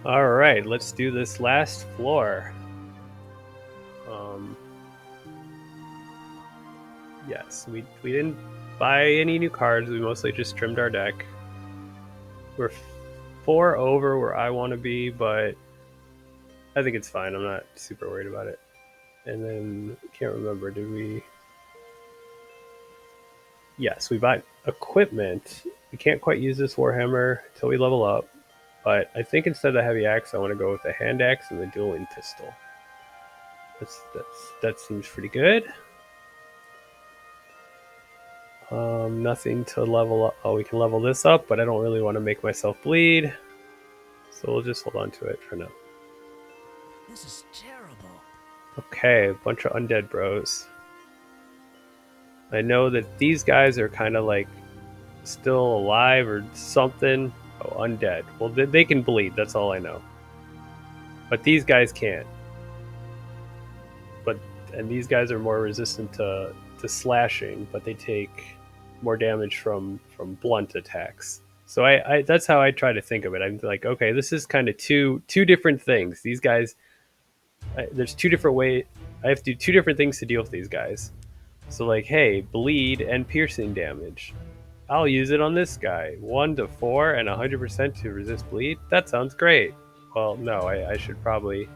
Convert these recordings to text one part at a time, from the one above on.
All right, let's do this last floor. Yes, we didn't buy any new cards. We mostly just trimmed our deck. We're 4 over where I want to be, but I think it's fine. I'm not super worried about it. And then I can't remember. Did we? Yes, we bought equipment. We can't quite use this Warhammer until we level up. But I think instead of the heavy axe, I want to go with the hand axe and the dueling pistol. That seems pretty good. Nothing to level up. Oh, we can level this up, but I don't really want to make myself bleed. So we'll just hold on to it for now. This is terrible. Okay, a bunch of undead bros. I know that these guys are kind of like still alive or something. Oh, undead. Well, they can bleed. That's all I know. But these guys can't. But and these guys are more resistant to slashing, but they take more damage from blunt attacks. So I that's how I try to think of it. I'm like, okay, this is kind of two different things. These guys, there's two different way. I have to do two different things to deal with these guys. So like, hey, bleed and piercing damage. I'll use it on this guy. 1 to 4 and 100% to resist bleed. That sounds great. Well, no, I should probably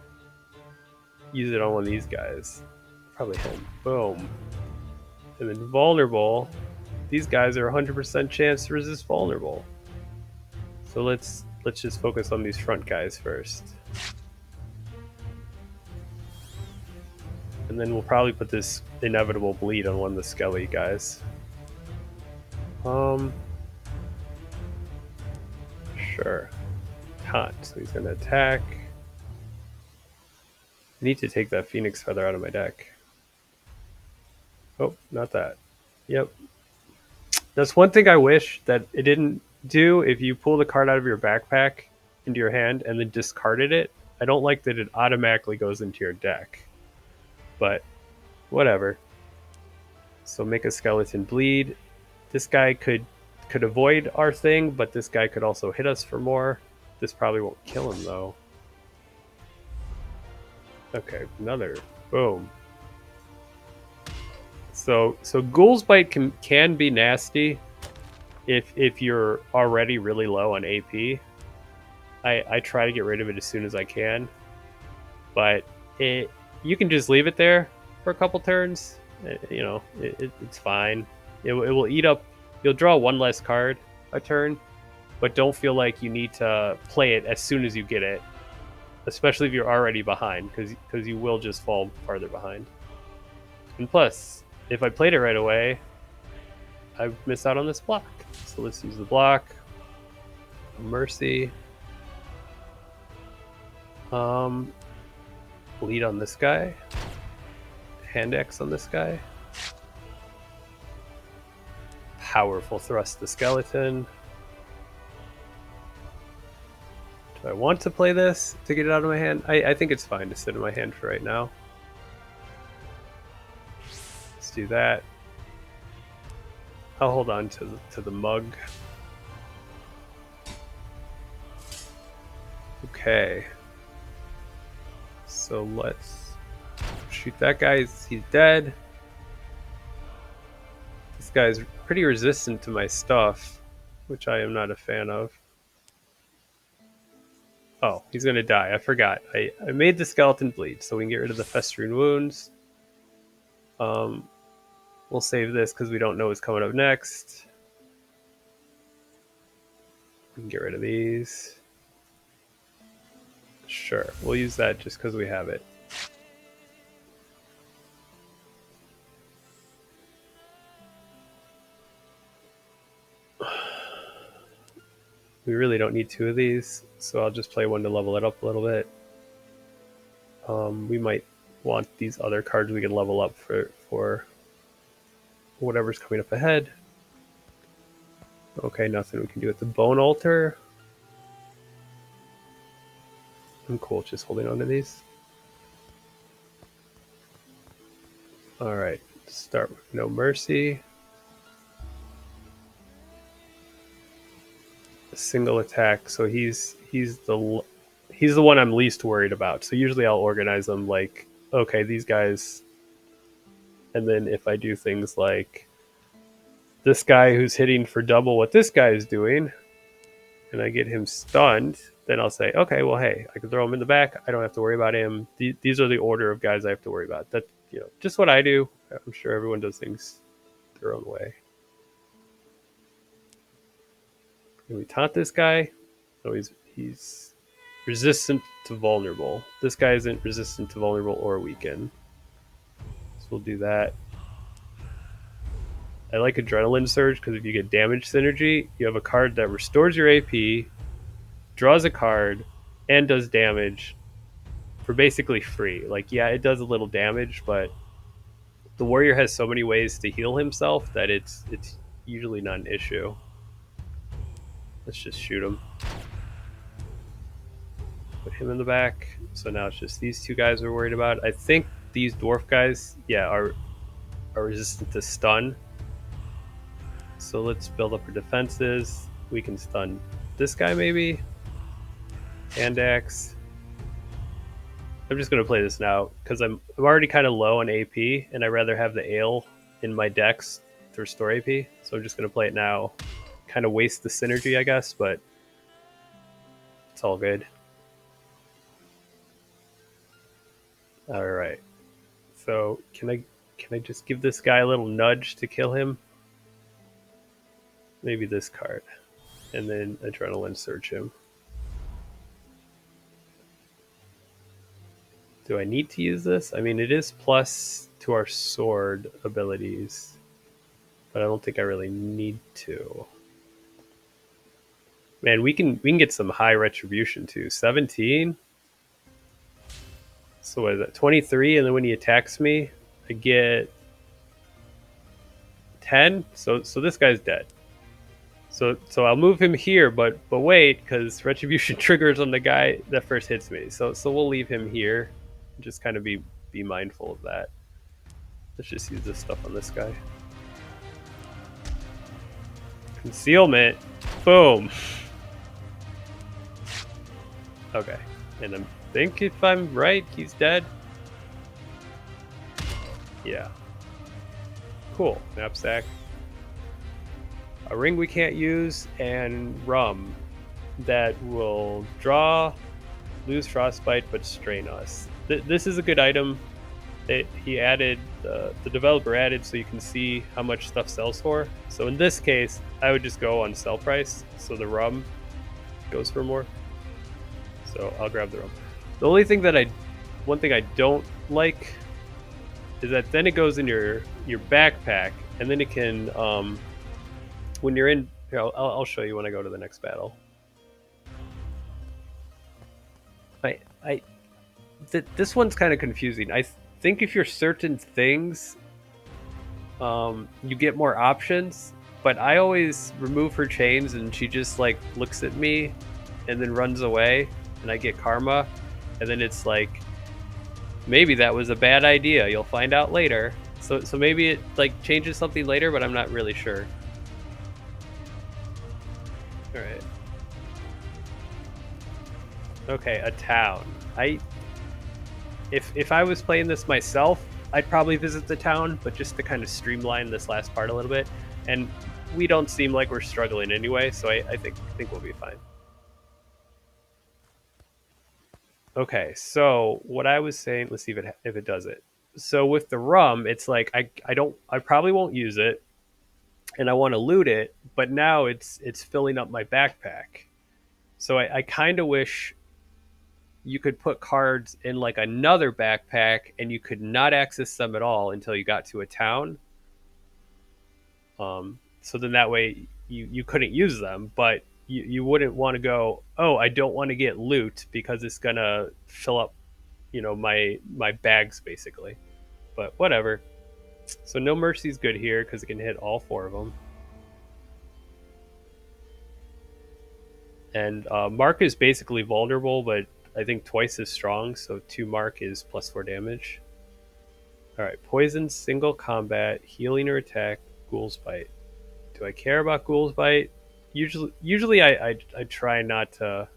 use it on one of these guys. Probably him. Boom. And then vulnerable. These guys are 100% chance to resist vulnerable. So let's just focus on these front guys first. And then we'll probably put this inevitable bleed on one of the skelly guys. Um sure. Taunt. So he's gonna attack. I need to take that Phoenix Feather out of my deck. Oh, not that. Yep. That's one thing I wish that it didn't do. If you pull the card out of your backpack into your hand and then discarded it, I don't like that it automatically goes into your deck. But whatever. So make a skeleton bleed. This guy could avoid our thing, but this guy could also hit us for more. This probably won't kill him though. Okay, another boom. So Ghoul's Bite can be nasty if you're already really low on AP. I try to get rid of it as soon as I can, but it you can just leave it there for a couple turns. It's fine. It will eat up. You'll draw one less card a turn, but don't feel like you need to play it as soon as you get it, especially if you're already behind, because you will just fall farther behind. And plus, if I played it right away, I miss out on this block. So let's use the block. Mercy. Um, Bleed on this guy. Hand X on this guy. Powerful thrust the skeleton. Do I want to play this to get it out of my hand? I think it's fine to sit in my hand for right now. Let's do that. I'll hold on to the mug. Okay. So let's shoot that guy. He's dead. This guy's pretty resistant to my stuff, which I am not a fan of. Oh, he's gonna die. I forgot. I made the skeleton bleed, so we can get rid of the festering wounds. Um, we'll save this because we don't know what's coming up next. We can get rid of these. Sure, we'll use that just because we have it. We really don't need two of these, so I'll just play one to level it up a little bit. We might want these other cards we can level up for whatever's coming up ahead. Okay, nothing we can do with the Bone Altar. I'm cool just holding on to these. Alright, start with No Mercy. A single attack, so he's he's the one I'm least worried about. So usually I'll organize them like, okay, these guys, and then if I do things like this guy who's hitting for double what this guy is doing, and I get him stunned, then I'll say, okay, well, hey, I can throw him in the back. I don't have to worry about him. These are the order of guys I have to worry about. That, just what I do. I'm sure everyone does things their own way. Can we taunt this guy? No, he's resistant to vulnerable. This guy isn't resistant to vulnerable or weaken. So we'll do that. I like Adrenaline Surge because if you get damage synergy, you have a card that restores your AP, draws a card, and does damage for basically free. Like, yeah, it does a little damage, but the warrior has so many ways to heal himself that it's usually not an issue. Let's just shoot him. Put him in the back. So now it's just these two guys we're worried about. I think these dwarf guys, yeah, are resistant to stun. So let's build up our defenses. We can stun this guy maybe. Hand axe. I'm just gonna play this now because I'm already kind of low on AP, and I'd rather have the ale in my decks to restore AP. So I'm just gonna play it now. Kind of waste the synergy, I guess, but it's all good. All right. So can I just give this guy a little nudge to kill him? Maybe this card, and then Adrenaline Surge him. Do I need to use this? I mean, it is plus to our sword abilities, but I don't think I really need to. Man, we can get some high retribution too. 17. So what is that? 23, and then when he attacks me, I get 10. So this guy's dead. So I'll move him here, but wait, because retribution triggers on the guy that first hits me. So we'll leave him here. Just kind of be mindful of that. Let's just use this stuff on this guy. Concealment. Boom. Okay. And I think if I'm right, he's dead. Yeah. Cool. Knapsack. A ring we can't use, and rum that will draw, lose frostbite, but strain us. This is a good item. He added, the developer added so you can see how much stuff sells for. So in this case, I would just go on sell price. So the rum goes for more. So I'll grab the rum. The only thing one thing I don't like is that then it goes in your backpack, and then it can, when you're in, here, I'll show you when I go to the next battle. This one's kind of confusing. I think if you're certain things, you get more options. But I always remove her chains, and she just like looks at me, and then runs away, and I get karma, and then it's like, maybe that was a bad idea. You'll find out later. So maybe it like changes something later, but I'm not really sure. All right. Okay, a town. If I was playing this myself, I'd probably visit the town, but just to kind of streamline this last part a little bit. And we don't seem like we're struggling anyway, so I think we'll be fine. Okay, so what I was saying, let's see if it does it. So with the rum, it's like I probably won't use it, and I want to loot it, but now it's filling up my backpack. So I kind of wish you could put cards in like another backpack, and you could not access them at all until you got to a town. So then that way you couldn't use them, but you wouldn't want to go, oh, I don't want to get loot because it's gonna fill up, my bags basically. But whatever. So no mercy is good here because it can hit all four of them. And Mark is basically vulnerable, but I think twice as strong. So 2 Mark is +4 damage. All right, poison, single combat, healing or attack, Ghoul's Bite. Do I care about Ghoul's Bite? Usually I try not to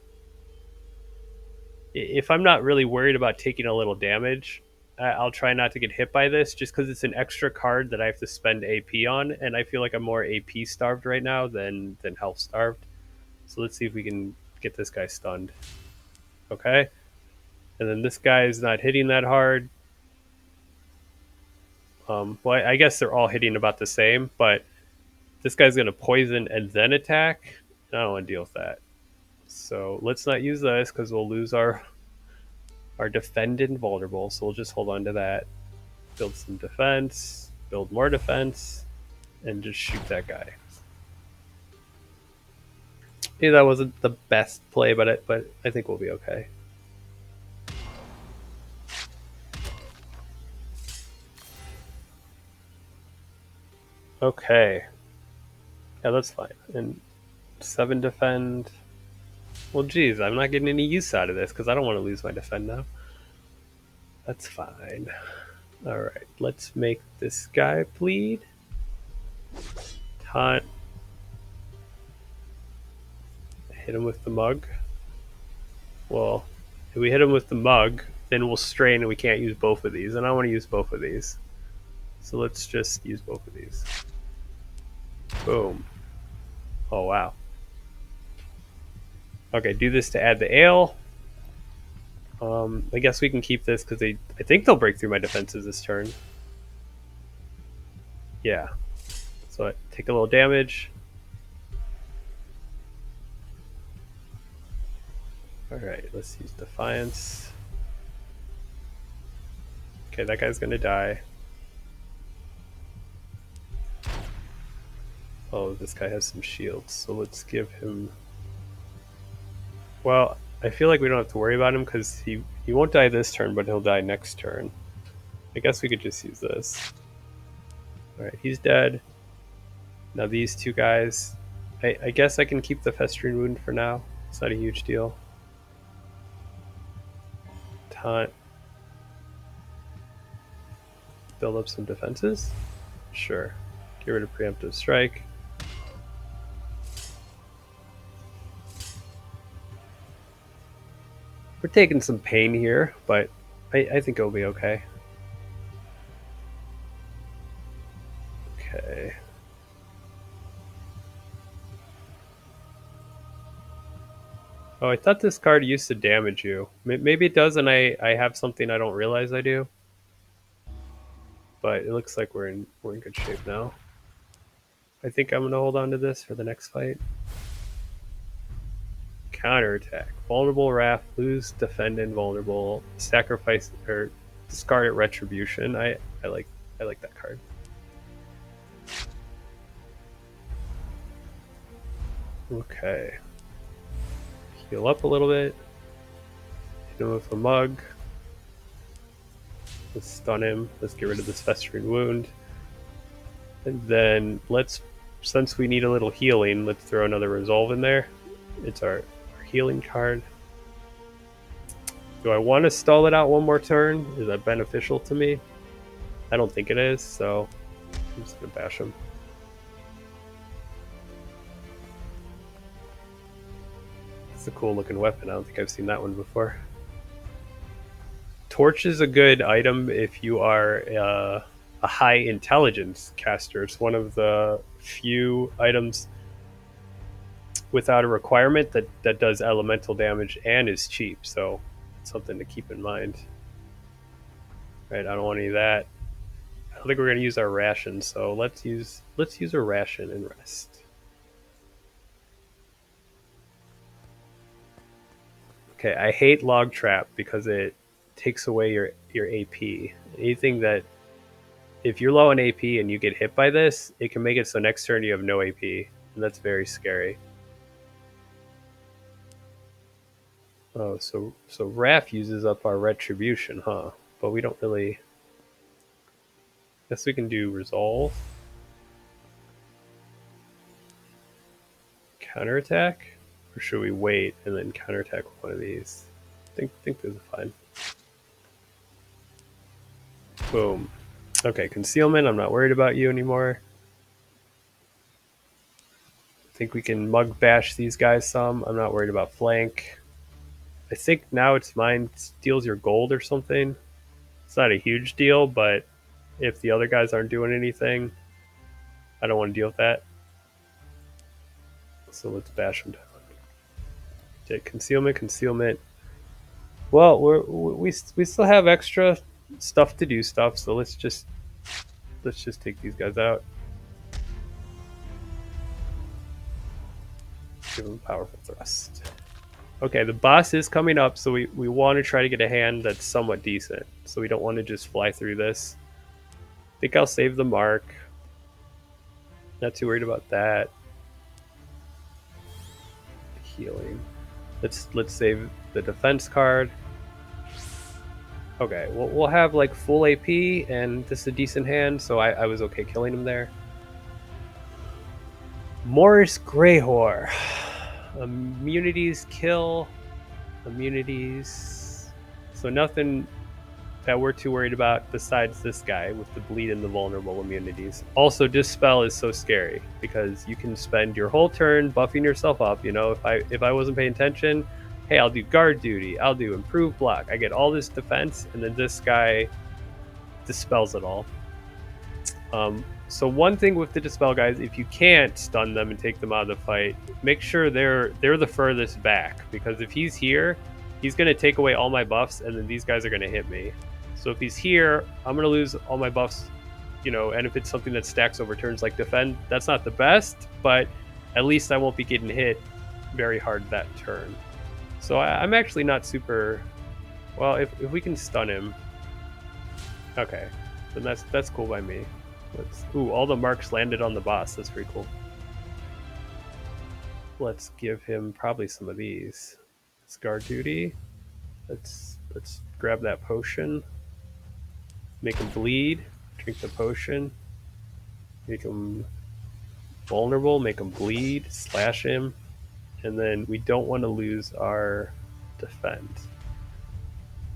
If I'm not really worried about taking a little damage, I'll try not to get hit by this just because it's an extra card that I have to spend AP on, and I feel like I'm more AP starved right now than health starved. So let's see if we can get this guy stunned. Okay, and then this guy is not hitting that hard. Well, I guess they're all hitting about the same, but this guy's going to poison and then attack. I don't want to deal with that. So let's not use this because we'll lose our defend invulnerable. So we'll just hold on to that. Build some defense, build more defense, and just shoot that guy. Yeah, that wasn't the best play, but I think we'll be okay. Okay. Yeah, that's fine. And 7 defend. Well, geez, I'm not getting any use out of this because I don't want to lose my defend now. That's fine. Alright, let's make this guy bleed. Taunt. Hit him with the mug. Well, if we hit him with the mug, then we'll strain and we can't use both of these. And I want to use both of these. So let's just use both of these. Boom. Oh, wow. Okay, do this to add the ale. I guess we can keep this because I think they'll break through my defenses this turn. Yeah. So I take a little damage. Alright, let's use Defiance. Okay, that guy's gonna die. Oh, this guy has some shields, so let's give him... Well, I feel like we don't have to worry about him because he won't die this turn, but he'll die next turn. I guess we could just use this. Alright, he's dead. Now these two guys... I guess I can keep the Festering Wound for now. It's not a huge deal. Taunt. Build up some defenses? Sure. Get rid of Preemptive Strike. We're taking some pain here, but I think it'll be okay. Okay. Oh, I thought this card used to damage you. Maybe it does, and I have something I don't realize I do. But it looks like we're in good shape now. I think I'm gonna hold on to this for the next fight. Counterattack. Vulnerable Wrath, lose, defend invulnerable, sacrifice or discard at retribution. I like that card. Okay. Heal up a little bit. Hit him with a mug. Let's stun him. Let's get rid of this Festering Wound. And then let's, since we need a little healing, let's throw another Resolve in there. It's our healing card. Do I want to stall it out one more turn? Is that beneficial to me? I don't think it is, so I'm just going to bash him. It's a cool looking weapon. I don't think I've seen that one before. Torch is a good item if you are a high intelligence caster. It's one of the few items without a requirement that does elemental damage and is cheap, so it's something to keep in mind. Right, I don't want any of that. I don't think we're going to use our ration, so let's use a ration and rest. Okay, I hate Log Trap because it takes away your AP. Anything that, if you're low on AP and you get hit by this, it can make it so next turn you have no AP, and that's very scary. Oh, so Raph uses up our retribution, huh? But we don't really... Guess we can do Resolve. Counterattack? Or should we wait and then counterattack with one of these? I think this is fine. Boom. Okay, Concealment. I'm not worried about you anymore. I think we can mug bash these guys some. I'm not worried about flank. I think now it's mine steals your gold or something. It's not a huge deal, but if the other guys aren't doing anything, I don't want to deal with that. So let's bash them down. Take concealment, concealment. Well, we still have extra stuff to do stuff, so let's just take these guys out. Give them powerful thrust. Okay, the boss is coming up, so we want to try to get a hand that's somewhat decent. So we don't want to just fly through this. I think I'll save the mark. Not too worried about that. Healing. Let's save the defense card. Okay, we'll have like full AP and this is a decent hand, so I was okay killing him there. Morris Greyhor. Immunities kill. Immunities. So nothing that we're too worried about besides this guy with the bleed and the vulnerable immunities. Also, Dispel is so scary because you can spend your whole turn buffing yourself up. You know, if I wasn't paying attention, hey, I'll do guard duty, I'll do improved block, I get all this defense, and then this guy dispels it all. So one thing with the dispel guys, if you can't stun them and take them out of the fight, make sure they're the furthest back, because if he's here, he's going to take away all my buffs, and then these guys are going to hit me. So if he's here, I'm going to lose all my buffs, and if it's something that stacks over turns like defend, that's not the best, but at least I won't be getting hit very hard that turn. So I'm actually not super... Well, if we can stun him... Okay, then that's cool by me. Ooh, all the marks landed on the boss. That's pretty cool. Let's give him probably some of these. Scar duty. Let's grab that potion. Make him bleed. Drink the potion. Make him vulnerable. Make him bleed. Slash him. And then we don't want to lose our defense.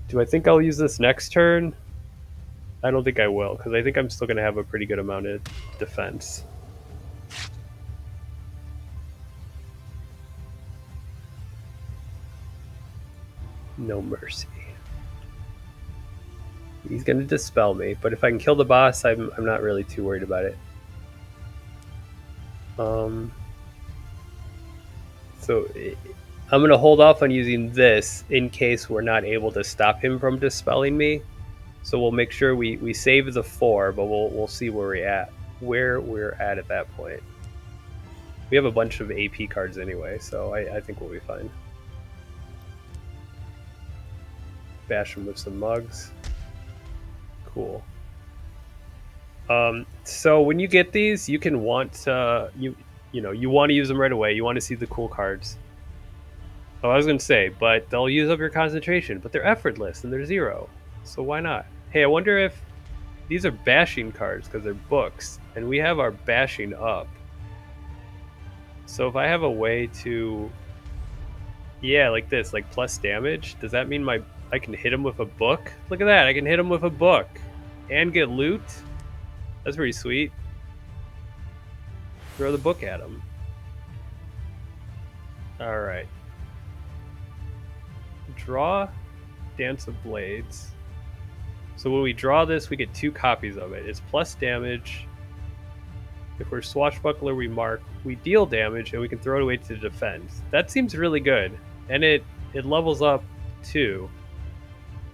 Do I think I'll use this next turn? I don't think I will, because I think I'm still going to have a pretty good amount of defense. No mercy. He's going to dispel me, but if I can kill the boss, I'm not really too worried about it. So I'm going to hold off on using this in case we're not able to stop him from dispelling me. So we'll make sure we save the 4, but we'll see where we're at that point. We have a bunch of AP cards anyway, so I think we'll be fine. Bash him with some mugs. Cool. So when you get these, you can want to you want to use them right away. You want to see the cool cards. Oh, I was going to say, but they'll use up your concentration, but they're effortless and they're 0. So why not? Hey, I wonder if these are bashing cards because they're books, and we have our bashing up. So if I have a way to, yeah, like this, like plus damage, does that mean I can hit him with a book? Look at that, I can hit him with a book and get loot. That's pretty sweet. Throw the book at him. All right. Draw Dance of Blades. So when we draw this, we get 2 copies of it. It's plus damage. If we're Swashbuckler, we mark. We deal damage, and we can throw it away to defend. That seems really good. And it levels up too.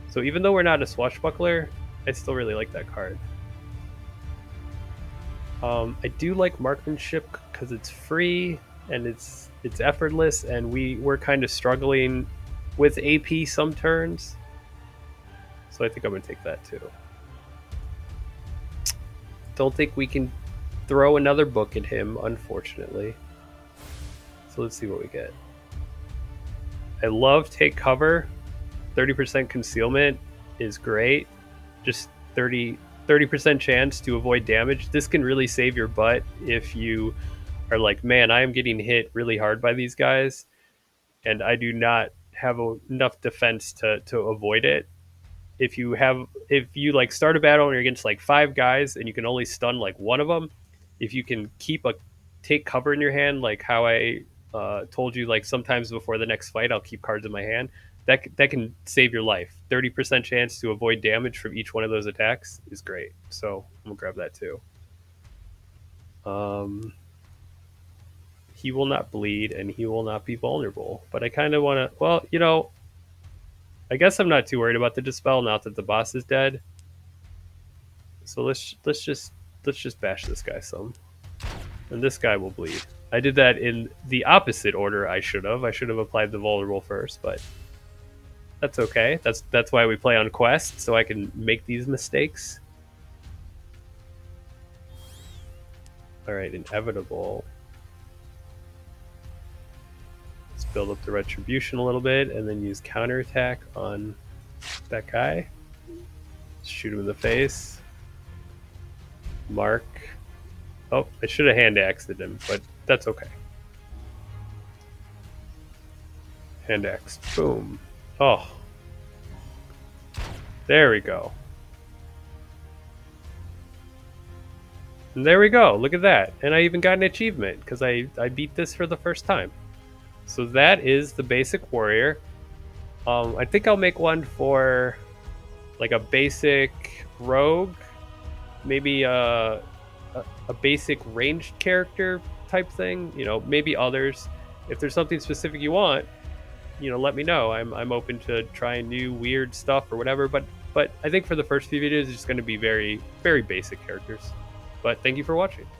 So even though we're not a Swashbuckler, I still really like that card. I do like Marksmanship because it's free and it's effortless, and we're kind of struggling with AP some turns. So I think I'm going to take that too. Don't think we can throw another book at him, unfortunately. So let's see what we get. I love Take Cover. 30% concealment is great. Just 30% chance to avoid damage. This can really save your butt if you are like, man, I am getting hit really hard by these guys, and I do not have enough defense to avoid it. If you like start a battle and you're against like 5 guys and you can only stun like one of them, if you can keep a Take Cover in your hand, like how I told you like sometimes before the next fight I'll keep cards in my hand. That can save your life. 30% chance to avoid damage from each one of those attacks is great. So I'm gonna grab that too. Um, he will not bleed and he will not be vulnerable. But I kind of want to. Well, I guess I'm not too worried about the dispel now that the boss is dead. So let's just bash this guy some, and this guy will bleed. I did that in the opposite order. I should have. I should have applied the vulnerable first, but that's okay. That's why we play on quest, so I can make these mistakes. All right, inevitable. Let's build up the retribution a little bit, and then use counterattack on that guy. Shoot him in the face. Mark. Oh, I should have hand axed him, but that's okay. Hand axe. Boom. Oh. There we go. And there we go. Look at that. And I even got an achievement because I beat this for the first time. So that is the basic warrior. I think I'll make one for like a basic rogue, maybe a basic ranged character type thing. Maybe others. If there's something specific you want, let me know. I'm open to trying new weird stuff or whatever. But I think for the first few videos, it's just going to be very very basic characters. But thank you for watching.